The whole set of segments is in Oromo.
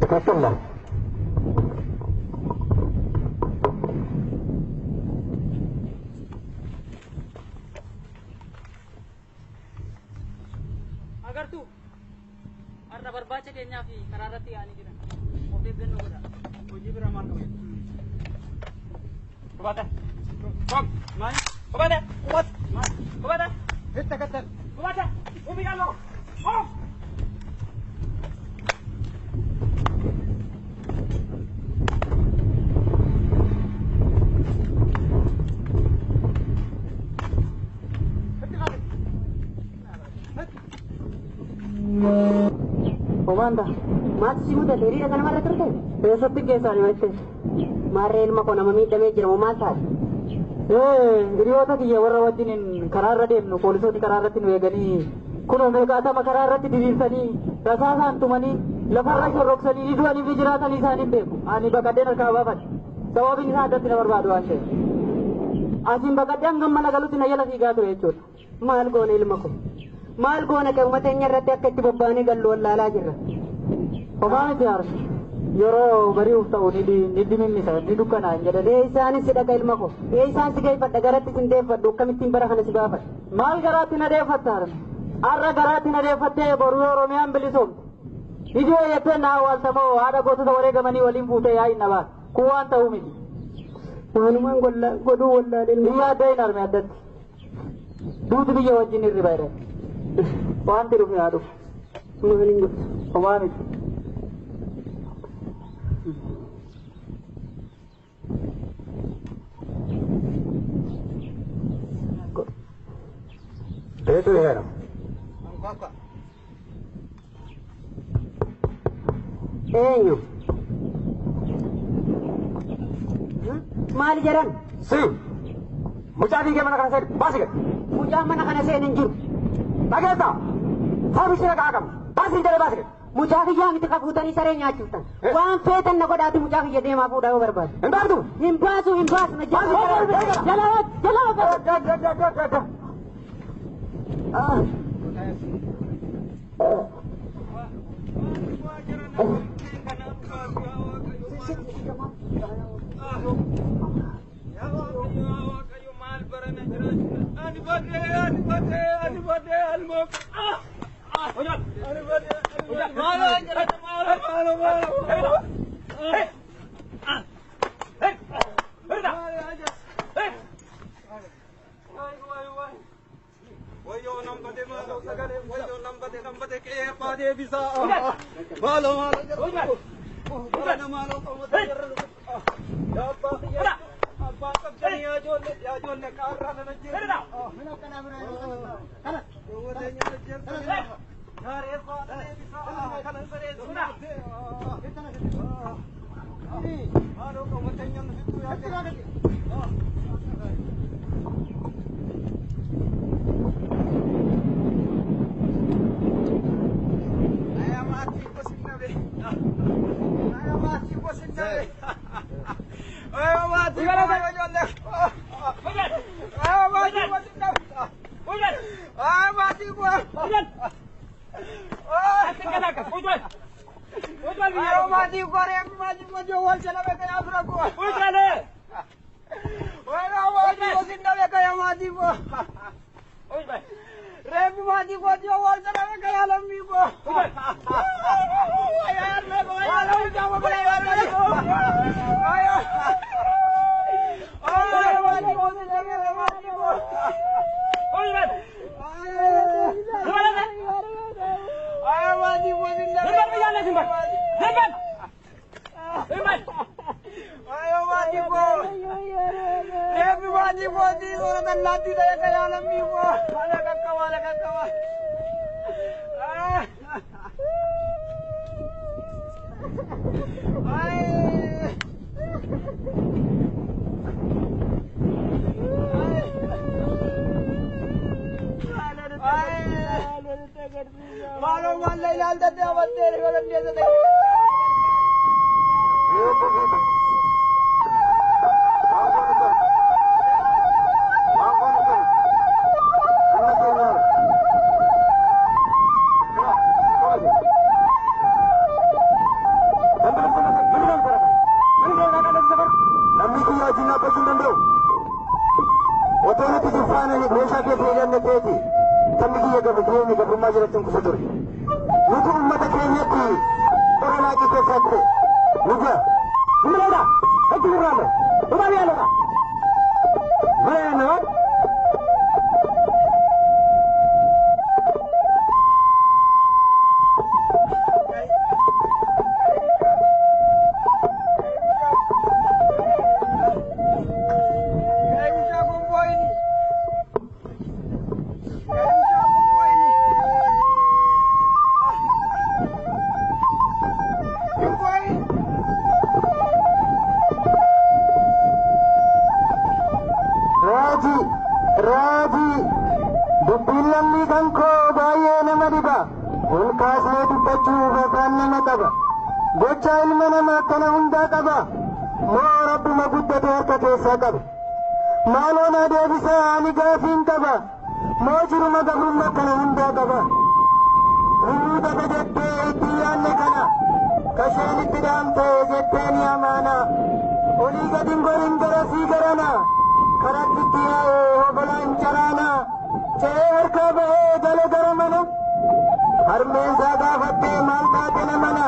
تكتم agar tu arna berbaca kenya fi kararati ani jira oke benno goda oji bira mar kawai kubata kom mai kubata kubat mai kubata hitta katal kubata umi gallo kom Komanda, mati muda dari dengan marah terus. Besok tiga hari macam. Marah ilmu kau nama minta meja mau masak. Jadi waktu dia orang wajinin karar radin, polis waktu karar radin wegani. Kuno mereka ada makarar radin di sini. Rasasan tu mani, lepas lagi rok sini itu ani bijiratan di sana ni. Ani bakadena kawabat. Jawab ini ada tidak berbadu aja. Asim bakadang gamma galu tina yala tiga tu ecur. Mal kau ilmu kau. Mal kau nak umatnya rati aktif berbani galu lala jera. Pemain tiar, yoro bari ustau nidi mimi sa nidukan aja. Jadi isani sida kail mako. Isani sida ipat garat tin defa do kami tim barahana sida apa. Mal garat tin defa tar. Arra garat tin defa te boru yoro me ambeli som. Ijo yepe na wal samo ada gosu da ore gamani walim pute ya inaba. Kuwan ta umi. Manuman golla godu walla den iya dainar me adat. Dud biye wajini ribaire. Wan tiru me adu. Maningu. Pamani. Itu ya. Enyu. Mali jaran. Siu. Mujahid ke mana kan saya basikat. Mujahid mana kan saya nenjur. Bagaimana? Saya bisa kagam. Basikat jadi basikat. Mujahid yang itu kabutani sarenya acutan. Wan fetan nak ada mujahid jadi mampu dah berbat. Entar tu. Impas. Jalan. ke fayyadamne teeti sabni kiyya jireenya gabrummaa jirachuun kufa ture nuti ummata keenyatti qoranaa keessatti nuja numeedha hedduu irraame dhumaa biyyaanota mayaanoo maalona deebisa ani gaafiin qaba moojiruma gabrummaa kana hundaa qaba hunduu daga jettee itti yaanne kana kasheenitti dhaamtee jettee ni amaana olii gadin gorin garasii garana karattitti yaa'ee hobolaan caraana ce'ee harkaa ba'ee gale gara mana harmeensaa gaafattee maal taate namana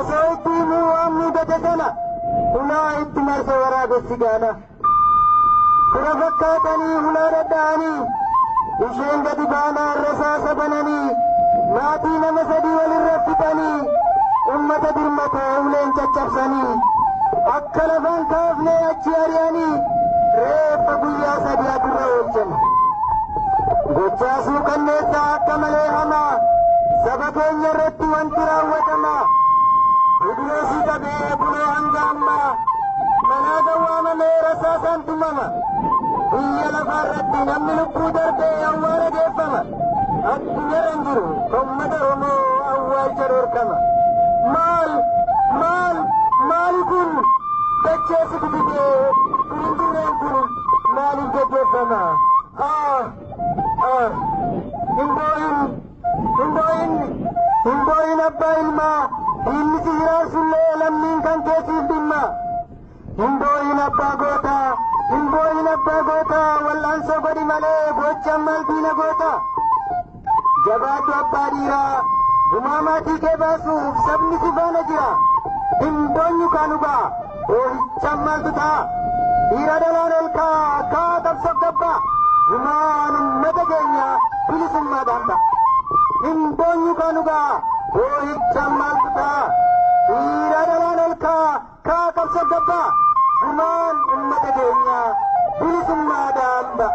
osoo itti himuu waan mudate sana hunaa itti marse waraabessi gaana kura fakkaatanii hunaa dadha'anii isheen gadi baanaa rasaasa bananii maatii nama sadii walirra fixanii ummata dirmatee uleen caccabsanii akka lafaan kaafnee achi ari'anii reeffa guyyaa sadii adurra oolchan gochaasuu kanneessaa akka malee hamaa saba keenya irratti wanti raawwatamaa Ibuleesii qabee buloo hanga ammaa manaa gawwaamamee rasaasaan tumama biyya lafaarratti namni lubbuu darbee awwaala geeffama addunyarra hin jiru ummata Oromoo awwaalcha dhorkama maali kun dacheessi guditee durindurreen kun maaliif gaggeeffama hin abbaa ilmaa inni si jiraarsullee lammiin kan keessiif dhimma hin abbaa gootaa wal'aansoo godhi malee gochaan maal diina goota jabaadhu abbaa dhiiraa gumaa maatii kee baasuuf sabni si faana jira hin boonyu kaan huba boo'ichaan maaltu ta'a dhiira dhalaan ol kaa qabsoof gabbaa gumaan ummata keenya bilisummaadhaan ta'a hin boonyu kaan huba boo'ichaan maaltu ta'a dhiira dhalaan ol kaa qabsoof gabbaa gumaan ummata keenya bilisummaadhaan ta'a.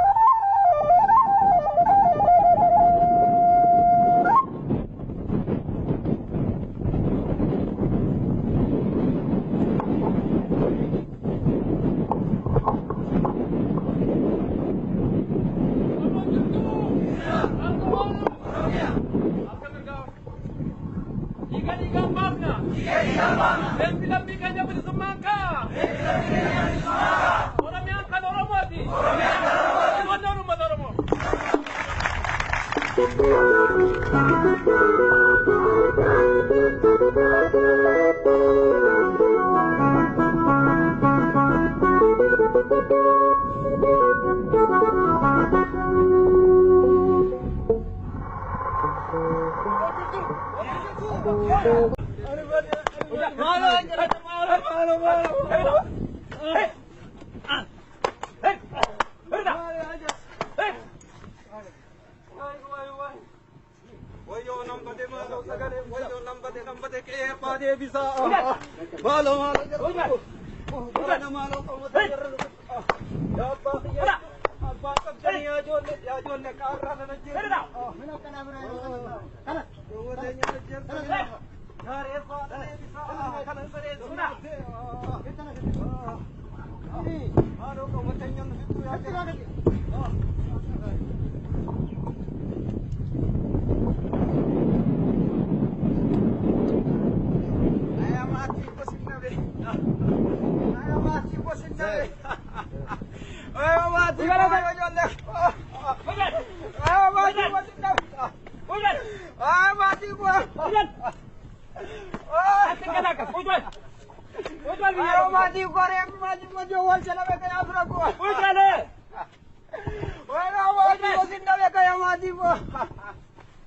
Bueno, mati sin nabe kaya mati po.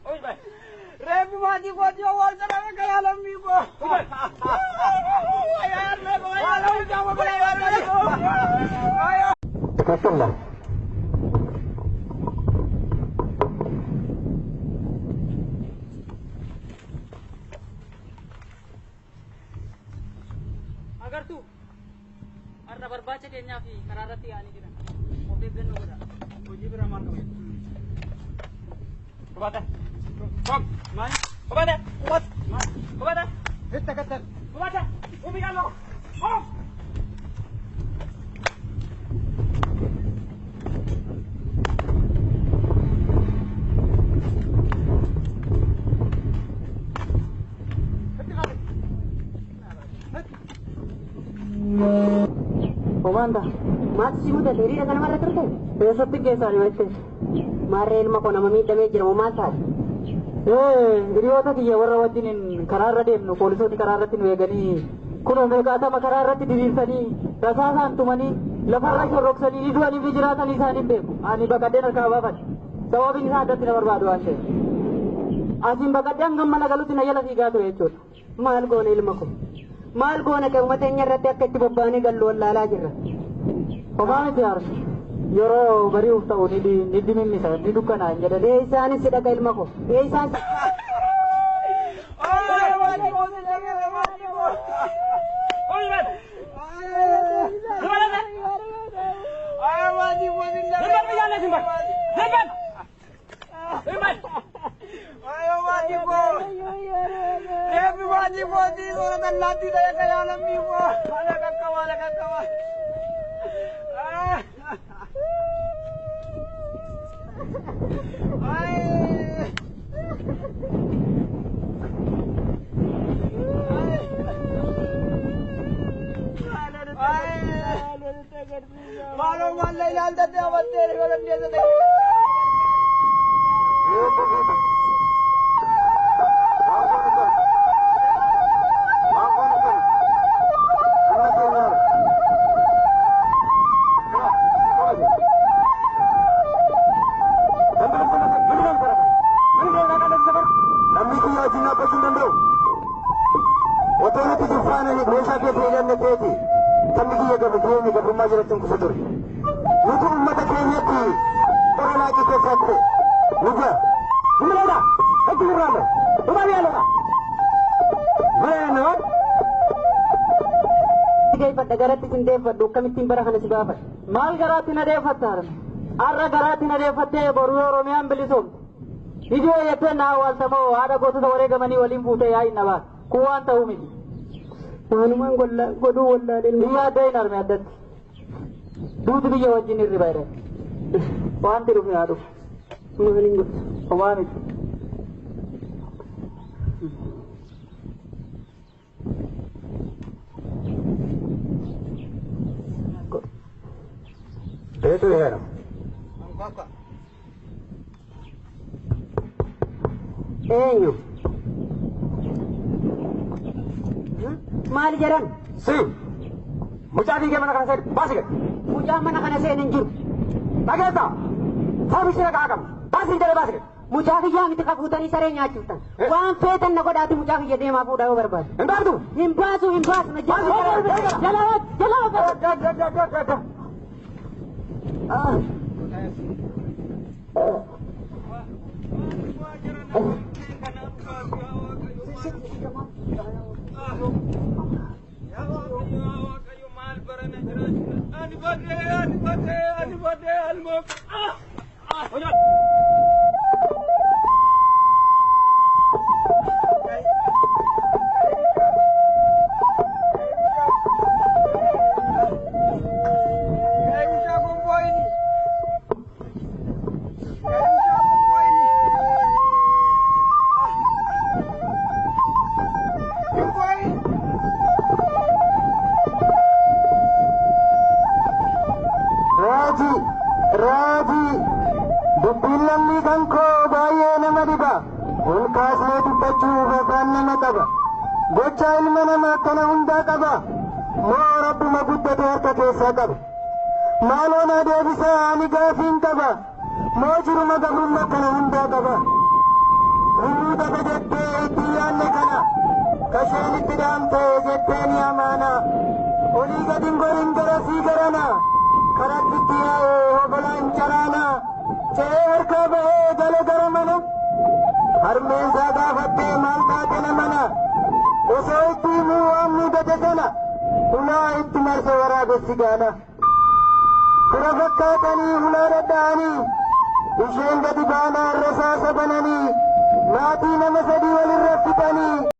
Oy bay. Rebi mati po dio wal nabe kaya lambi po. Ayar me ko ayar me jamu ko ayar me ko. Ayo. Kasih Agar tu arna berbaca dia nyafi kararati ani kita. Mobil benu kita. Uji beramal kau. Kubata. Kom, man. Kubata. Kubat. Man. Kubata. Hitta katal. Kubata. Ubigan lo. Kom. Komanda, mati muda dari dengan marah terus. Besok tiga hari macam. Marah ilmu kau nama minta meja mau masak. Iriwata kiya warra wajinin karara deemnu poolisooti kararratti nu eeganii kunoo meeqaata makararratti diriirsanii rasaasaan tumanii lafarra shorroksanii ni du'anii fi jiraatanii isaanii beeku ani baqadheen harkaa baafadhe sababiin isaa addatti na barbaadu waan ta'eef asiin baqadhee hangam mana galutti na jala fiigaa ture jechuudha maal goone ilma ko maal goone qe'uma teenya irratti akka itti bobba'anii gallu wallaalaa jirra homaa miti haarsu yeroo bari'uuf ta'u ni dimimmisa ni dukkanaa hin jedhan isaanis si dhaqa ilma ko isaan Malu malu ilal tadi awal deh kalau dia sedih. Kamitin barahan si bapak. Mal garati na defatar. Arra garati na defatte boru Oromiyan bilisum. Ijo yete na wal samo ada gotu dawre gamani walim pute ya inaba. Kuwan tahu mili. Manuman golla godu walla den iya dainar me adat. Dud biya wajini ribayre. Wan tiru me adu. Maningu. Awani. Itu ya. Enyu. Maal jaran. Siu. Mujadi ke mana kan saya basik. Mujah mana kana saya nenjur. Bagata. Habis nak agam. Basik jadi basik. Mujah yang itu kabutani sare nyacutan. Wan fetan na godati mujah ye dema puda berbar. Entar tu. Imbasu na jalan. Jalan. Malona deebisa ani gaafin qaba moo jiruma gabrummaa kana hundaa qaba. Hunduu daga jettee itti yaanne kana kasheen itti dhaamtee jettee ni amaana. Olii gadin gorin garasii garana karatti itti yaa'ee hobolaan caraana. Ce'ee harkaa ba'ee gale gara mana harmeensaa gaafattee maal taate namana. Osoo itti himuu waan mudate sana hulaa itti marse waraabessi gaana. Fira fakkaatanii hulaa dhadha'anii isheen gadi baanaa rasaasa bananii maatii nama sadii walirra fixanii.